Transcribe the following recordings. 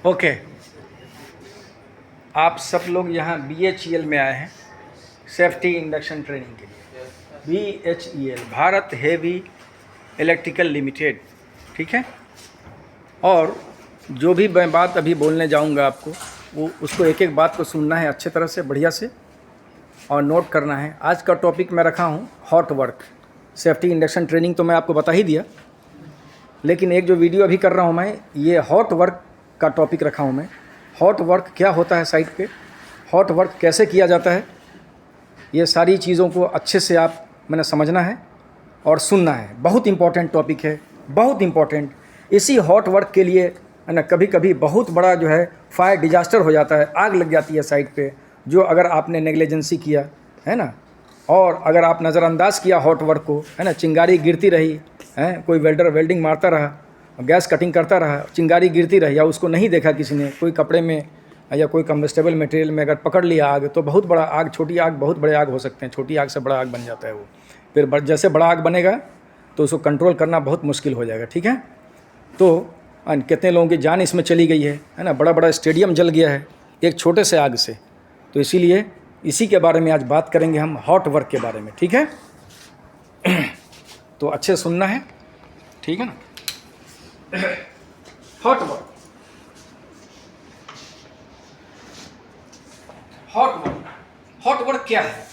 Okay, आप सब लोग यहाँ BHEL में आए हैं सेफ्टी इंडक्शन ट्रेनिंग के लिए। BHEL Bharat heavy electrical limited, ठीक है। और जो भी मैं बात अभी बोलने जाऊँगा आपको, वो उसको एक एक बात को सुनना है अच्छे तरह से, बढ़िया से, और नोट करना है। आज का टॉपिक मैं रखा हूँ hot work. Safety induction training तो मैं आपको बता ही दिया, लेकिन एक जो वीडियो अभी कर रहा हूँ मैं, ये हॉट वर्क का टॉपिक रखा हूँ मैं। हॉट वर्क क्या होता है साइट पे, हॉट वर्क कैसे किया जाता है, ये सारी चीज़ों को अच्छे से आप मैंने समझना है और सुनना है। बहुत इम्पॉर्टेंट टॉपिक है, बहुत इम्पॉर्टेंट। इसी हॉट वर्क के लिए है ना, कभी कभी बहुत बड़ा जो है फायर डिजास्टर हो जाता है, आग लग जाती है साइट पे, जो अगर आपने नेग्लिजेंसी किया है ना, और अगर आप नज़रअंदाज किया हॉट वर्क को, है ना, चिंगारी गिरती रही है, कोई वेल्डर वेल्डिंग मारता रहा, गैस कटिंग करता रहा, चिंगारी गिरती रही, या उसको नहीं देखा किसी ने, कोई कपड़े में या कोई कम्बस्टेबल मटेरियल में अगर पकड़ लिया आग, तो बहुत बड़ा आग, छोटी आग बहुत बड़े आग हो सकते हैं, छोटी आग से बड़ा आग बन जाता है वो। फिर जैसे बड़ा आग बनेगा तो उसको कंट्रोल करना बहुत मुश्किल हो जाएगा, ठीक है। तो कितने लोगों की जान इसमें चली गई है ना, बड़ा बड़ा स्टेडियम जल गया है एक छोटे से आग से। तो इसीलिए इसी के बारे में आज बात करेंगे हम, हॉट वर्क के बारे में, ठीक है। तो अच्छे सुनना है, ठीक है ना। Hot work, hot work, hot work क्या है,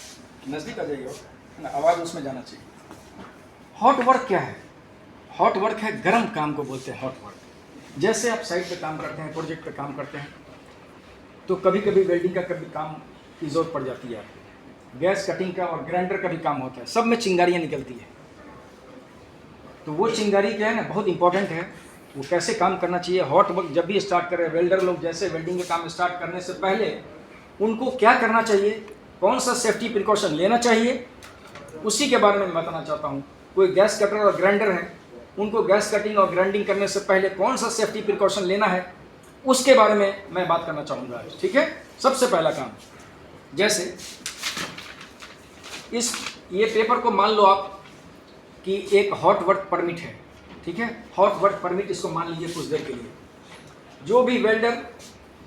नज़दीक आ जाइए ना, आवाज़ उसमें जाना चाहिए। हॉट वर्क क्या है? हॉट वर्क है गर्म काम को बोलते हैं हॉट वर्क। जैसे आप साइट पे काम करते हैं, प्रोजेक्ट पे काम करते हैं, तो कभी कभी वेल्डिंग का कभी काम की ज़रूरत पड़ जाती है आपको, गैस कटिंग का और ग्राइंडर का भी काम होता है, सब में चिंगारियाँ निकलती है। तो वो चिंगारी क्या है ना, बहुत इंपॉर्टेंट है। वो कैसे काम करना चाहिए, हॉट वर्क जब भी स्टार्ट करें, वेल्डर लोग जैसे वेल्डिंग के काम स्टार्ट करने से पहले उनको क्या करना चाहिए, कौन सा सेफ्टी प्रिकॉशन लेना चाहिए, उसी के बारे में मैं बताना चाहता हूँ। कोई गैस कटर और ग्राइंडर है, उनको गैस कटिंग और ग्राइंडिंग करने से पहले कौन सा सेफ्टी प्रिकॉशन लेना है, उसके बारे में मैं बात करना चाहूँगा आज, ठीक है। सबसे पहला काम, जैसे ये पेपर को मान लो आप कि एक हॉट वर्क परमिट है, ठीक है। हॉट वर्क परमिट इसको मान लीजिए कुछ देर के लिए। जो भी वेल्डर,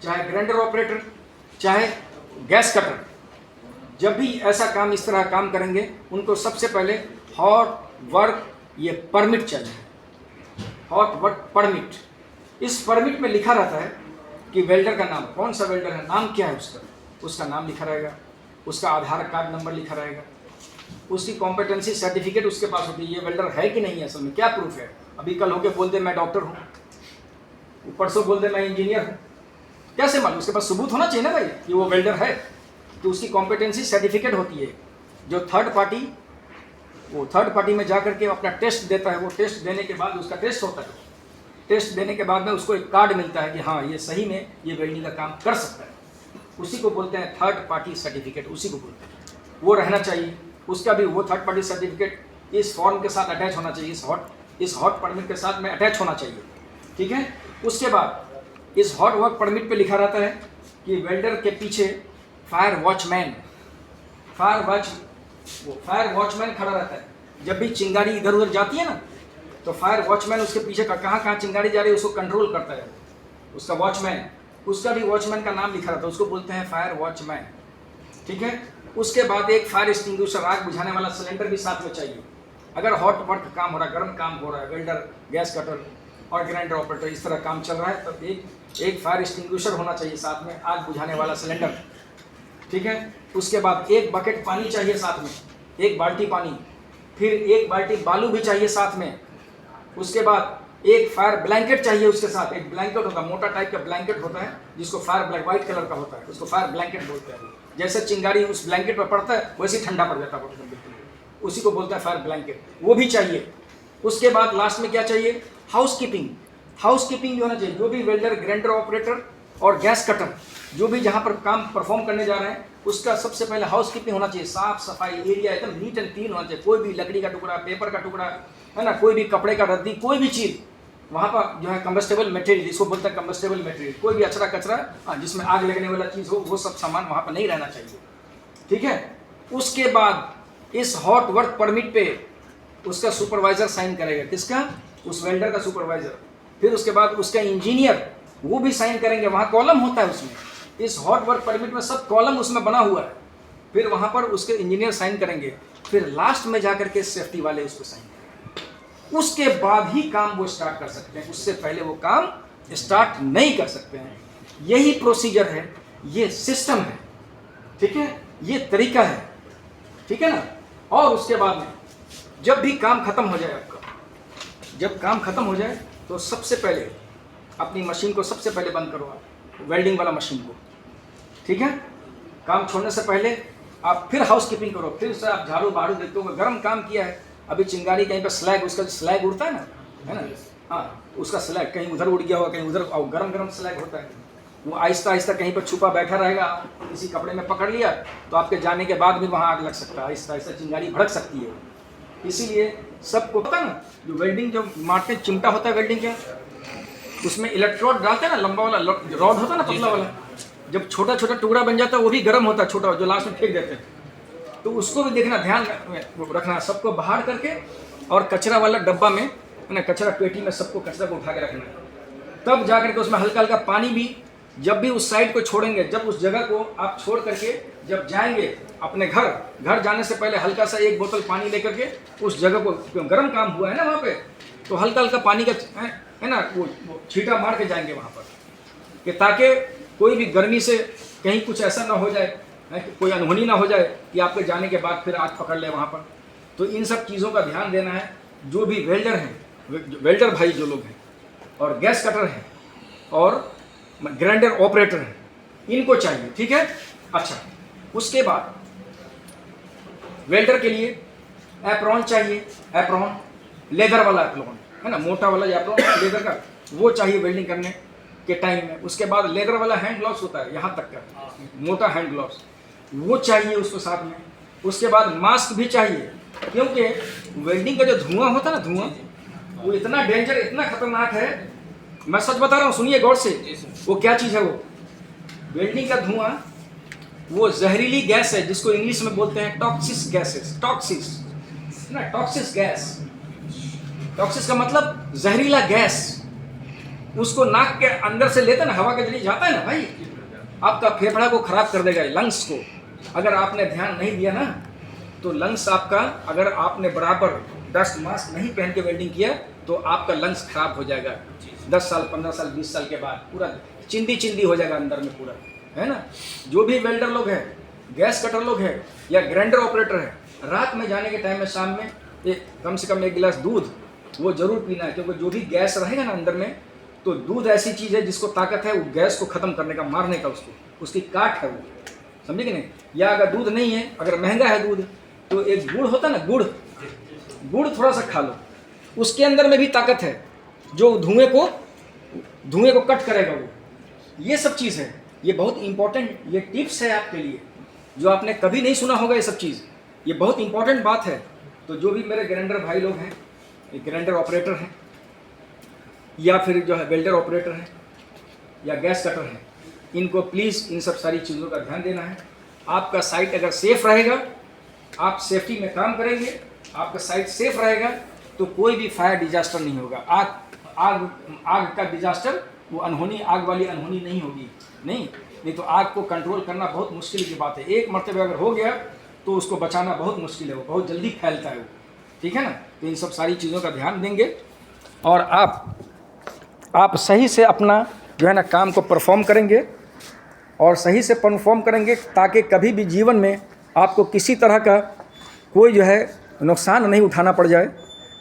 चाहे ग्राइंडर ऑपरेटर, चाहे गैस कटर, जब भी ऐसा काम, इस तरह काम करेंगे, उनको सबसे पहले हॉट वर्क ये परमिट चाहिए, हॉट वर्क परमिट। इस परमिट में लिखा रहता है कि वेल्डर का नाम, कौन सा वेल्डर है, नाम क्या है उसका नाम लिखा रहेगा, उसका आधार कार्ड नंबर लिखा रहेगा, उसकी कॉम्पिटेंसी सर्टिफिकेट उसके पास होती है, ये वेल्डर है कि नहीं है, असल में क्या प्रूफ है। अभी कल होके बोल दे मैं डॉक्टर हूँ, परसों बोल दे मैं इंजीनियर हूँ, कैसे मालूम, उसके पास सबूत होना चाहिए ना भाई कि वो वेल्डर है। तो उसकी कॉम्पिटेंसी सर्टिफिकेट होती है, जो थर्ड पार्टी में जा करके अपना टेस्ट देता है, वो टेस्ट देने के बाद उसका टेस्ट होता है, टेस्ट देने के बाद में उसको एक कार्ड मिलता है कि हाँ ये सही में ये वेल्डिंग का काम कर सकता है, उसी को बोलते हैं थर्ड पार्टी सर्टिफिकेट, उसी को बोलते हैं। वो रहना चाहिए, उसका भी वो थर्ड पार्टी सर्टिफिकेट इस फॉर्म के साथ अटैच होना चाहिए, इस हॉट परमिट के साथ में अटैच होना चाहिए, ठीक है। उसके बाद इस हॉट वर्क परमिट पे लिखा रहता है कि वेल्डर के पीछे फायर वॉचमैन खड़ा रहता है। जब भी चिंगारी इधर उधर जाती है ना, तो फायर वॉचमैन उसके पीछे का कहाँ चिंगारी जा रही है उसको कंट्रोल करता है, उसका वॉचमैन, उसका भी वॉचमैन का नाम लिखा रहता है, उसको बोलते हैं फायर वॉचमैन, ठीक है। उसके बाद एक फायर एक्सटिंग्विशर, आग बुझाने वाला सिलेंडर भी साथ में चाहिए। अगर हॉट वर्क काम हो रहा है, गर्म काम हो रहा है, वेल्डर, गैस कटर और ग्राइंडर ऑपरेटर इस तरह काम चल रहा है, तो एक फायर एक्सटिंग्विशर होना चाहिए साथ में, आग बुझाने वाला सिलेंडर, ठीक है। उसके बाद एक बकेट पानी चाहिए साथ में, एक बाल्टी पानी, फिर एक बाल्टी बालू भी चाहिए साथ में। उसके बाद एक फायर ब्लैंकेट चाहिए उसके साथ, एक ब्लैंकेट होता है, मोटा टाइप का ब्लैंकेट होता है, जिसको फायर ब्लैक व्हाइट कलर का होता है, उसको फायर ब्लैंकेट बोलते हैं। जैसे चिंगारी उस ब्लैंकेट पर पड़ता है वैसे ही ठंडा पड़ जाता है, उसी को बोलता है फायर ब्लैंकेट, वो भी चाहिए। उसके बाद लास्ट में क्या चाहिए, हाउसकीपिंग होना चाहिए। जो भी वेल्डर, ग्राइंडर ऑपरेटर और गैस कटर जो भी जहाँ पर काम परफॉर्म करने जा रहे हैं, उसका सबसे पहले हाउसकीपिंग होना चाहिए, साफ सफाई, एरिया एकदम नीट एंड क्लीन होना चाहिए। कोई भी लकड़ी का टुकड़ा, पेपर का टुकड़ा, है ना, कोई भी कपड़े का रद्दी, कोई भी चीज़ वहाँ पर जो है कम्बस्टेबल मटेरियल, इसको बोलते हैं कम्बस्टेबल मटेरियल, कोई भी अचरा कचरा जिसमें आग लगने वाला चीज़ हो, वो सब सामान वहाँ पर नहीं रहना चाहिए, ठीक है। उसके बाद इस हॉट वर्क परमिट पे उसका सुपरवाइजर साइन करेगा, किसका, उस वेल्डर का सुपरवाइजर। फिर उसके बाद उसका इंजीनियर वो भी साइन करेंगे। वहाँ कॉलम होता है उसमें, इस हॉट वर्क परमिट में सब कॉलम उसमें बना हुआ है। फिर वहाँ पर उसके इंजीनियर साइन करेंगे, फिर लास्ट में जाकर के सेफ्टी वाले उसको साइन करेंगे। उसके बाद ही काम वो स्टार्ट कर सकते हैं, उससे पहले वो काम स्टार्ट नहीं कर सकते हैं। यही प्रोसीजर है, ये सिस्टम है, ठीक है, ये तरीका है, ठीक है ना। और उसके बाद में जब भी काम खत्म हो जाए आपका, जब काम खत्म हो जाए तो सबसे पहले अपनी मशीन को सबसे पहले बंद करो आप, वेल्डिंग वाला मशीन को, ठीक है। काम छोड़ने से पहले आप फिर हाउस कीपिंग करो, फिर से आप झाड़ू बाड़ू देखते हो, गर्म काम किया है, अभी चिंगारी कहीं पर स्लैग, उसका स्लैग उड़ता है ना, है ना, हाँ, उसका स्लैग कहीं उधर उड़ गया होगा, कहीं उधर, और गरम गरम स्लैग होता है, वो आहिस्ता आहिस्ता कहीं पर छुपा बैठा रहेगा, किसी कपड़े में पकड़ लिया तो आपके जाने के बाद भी वहाँ आग लग सकता है, आहिस्ता आहिस्ता चिंगारी भड़क सकती है। इसीलिए सबको पता ना, जो वेल्डिंग जो मारते चिमटा होता है वेल्डिंग का, उसमें इलेक्ट्रोड डालते हैं ना, लंबा वाला रॉड होता है ना, पतला वाला, जब छोटा छोटा टुकड़ा बन जाता है वो भी गर्म होता है, छोटा जो लास्ट में फेंक देते हैं, तो उसको भी देखना, ध्यान रखना, सबको बाहर करके और कचरा वाला डब्बा में, है ना, कचरा पेटी में सबको कचरा को उठा के रखना है। तब जाकर के उसमें हल्का हल्का पानी भी, जब भी उस साइड को छोड़ेंगे, जब उस जगह को आप छोड़ करके जब जाएंगे अपने घर जाने से पहले हल्का सा एक बोतल पानी लेकर के उस जगह को, गर्म काम हुआ है ना वहाँ पे, तो हल्का हल्का पानी का है ना, वो छींटा मार के जाएंगे वहाँ पर, कि ताकि कोई भी गर्मी से कहीं कुछ ऐसा ना हो जाए, कोई अनहोनी ना हो जाए कि आपके जाने के बाद फिर आग पकड़ ले वहाँ पर। तो इन सब चीज़ों का ध्यान देना है। जो भी वेल्डर हैं, वेल्डर भाई जो लोग हैं, और गैस कटर हैं, और ग्राइंडर ऑपरेटर हैं, इनको चाहिए, ठीक है। अच्छा, उसके बाद वेल्डर के लिए एप्रॉन चाहिए, एप्रॉन लेदर वाला एप्रॉन, है ना, मोटा वाला एप्रॉन लेदर का, वो चाहिए वेल्डिंग करने के टाइम में। उसके बाद लेदर वाला हैंड ग्लव्स होता है, यहाँ तक का मोटा हैंड ग्लव्स, वो चाहिए उसको साथ में। उसके बाद मास्क भी चाहिए, क्योंकि वेल्डिंग का जो धुआं होता है ना, धुआं वो इतना डेंजर, इतना खतरनाक है, मैं सच बता रहा हूँ, सुनिए गौर से। वो क्या चीज़ है, वो वेल्डिंग का धुआं, वो जहरीली गैस है, जिसको इंग्लिश में बोलते हैं टॉक्सिस गैसेस, टॉक्सिस ना, टॉक्सिस गैस, टॉक्सिस का मतलब जहरीला गैस। उसको नाक के अंदर से लेते ना, हवा के जरिए जाता है ना भाई, आपका फेफड़ा को खराब कर देगा, लंग्स को। अगर आपने ध्यान नहीं दिया ना, तो लंग्स आपका, अगर आपने बराबर डस्ट मास्क नहीं पहन के वेल्डिंग किया तो आपका लंग्स खराब हो जाएगा। 10 साल 15 साल 20 साल के बाद पूरा चिंदी चिंदी हो जाएगा अंदर में पूरा, है ना। जो भी वेल्डर लोग हैं, गैस कटर लोग हैं, या ग्राइंडर ऑपरेटर है, रात में जाने के टाइम में, शाम में कम से कम 1 गिलास दूध वो जरूर पीना है, क्योंकि जो भी गैस रहेगा ना अंदर में, तो दूध ऐसी चीज़ है जिसको ताकत है वो गैस को ख़त्म करने का, मारने का, उसकी काट है वो, समझे कि नहीं। या अगर दूध नहीं है, अगर महंगा है दूध, तो एक गुड़ होता है ना, गुड़ थोड़ा सा खा लो, उसके अंदर में भी ताकत है, जो धुएं को कट करेगा वो। ये सब चीज़ है, ये बहुत इंपॉर्टेंट, ये टिप्स है आपके लिए, जो आपने कभी नहीं सुना होगा ये सब चीज़, ये बहुत इंपॉर्टेंट बात है। तो जो भी मेरे ग्राइंडर भाई लोग हैं, ग्राइंडर ऑपरेटर हैं, या फिर जो है वेल्डर ऑपरेटर हैं, या गैस कटर हैं, इनको प्लीज़ इन सब सारी चीज़ों का ध्यान देना है। आपका साइट अगर सेफ रहेगा, आप सेफ्टी में काम करेंगे, आपका साइट सेफ रहेगा, तो कोई भी फायर डिजास्टर नहीं होगा। आग का डिजास्टर, वो अनहोनी, आग वाली अनहोनी नहीं होगी, नहीं तो आग को कंट्रोल करना बहुत मुश्किल की बात है। एक मरतबे अगर हो गया तो उसको बचाना बहुत मुश्किल है, वो बहुत जल्दी फैलता है वो, ठीक है ना। तो इन सब सारी चीज़ों का ध्यान देंगे, और आप सही से अपना जो है ना काम को परफॉर्म करेंगे, और सही से परफॉर्म करेंगे, ताकि कभी भी जीवन में आपको किसी तरह का कोई जो है नुकसान नहीं उठाना पड़ जाए।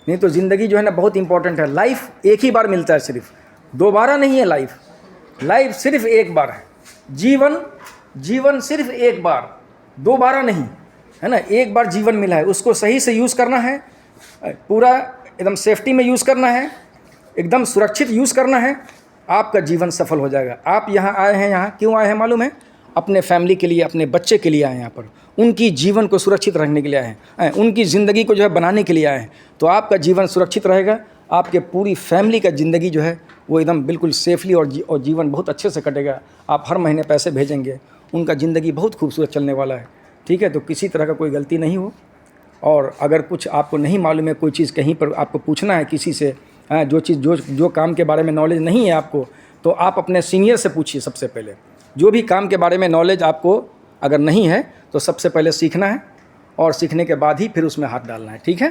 नहीं तो ज़िंदगी जो है ना बहुत इंपॉर्टेंट है। लाइफ एक ही बार मिलता है, सिर्फ दोबारा नहीं है। लाइफ सिर्फ एक बार है। जीवन सिर्फ एक बार, दोबारा नहीं, है ना। एक बार जीवन मिला है, उसको सही से यूज़ करना है, पूरा एकदम सेफ्टी में यूज़ करना है, एकदम सुरक्षित यूज़ करना है, आपका जीवन सफल हो जाएगा। आप यहाँ आए हैं, यहाँ क्यों आए हैं मालूम है? अपने फैमिली के लिए, अपने बच्चे के लिए आए हैं यहाँ पर, उनकी जीवन को सुरक्षित रखने के लिए आए हैं, उनकी ज़िंदगी को जो है बनाने के लिए आए हैं। तो आपका जीवन सुरक्षित रहेगा, आपके पूरी फैमिली का ज़िंदगी जो है वो एकदम बिल्कुल सेफली और जीवन बहुत अच्छे से कटेगा। आप हर महीने पैसे भेजेंगे, उनका ज़िंदगी बहुत खूबसूरत चलने वाला है, ठीक है। तो किसी तरह का कोई गलती नहीं हो। और अगर कुछ आपको नहीं मालूम है, कोई चीज़ कहीं पर आपको पूछना है किसी से, जो चीज़ जो काम के बारे में नॉलेज नहीं है आपको, तो आप अपने सीनियर से पूछिए सबसे पहले। जो भी काम के बारे में नॉलेज आपको अगर नहीं है तो सबसे पहले सीखना है और सीखने के बाद ही फिर उसमें हाथ डालना है, ठीक है।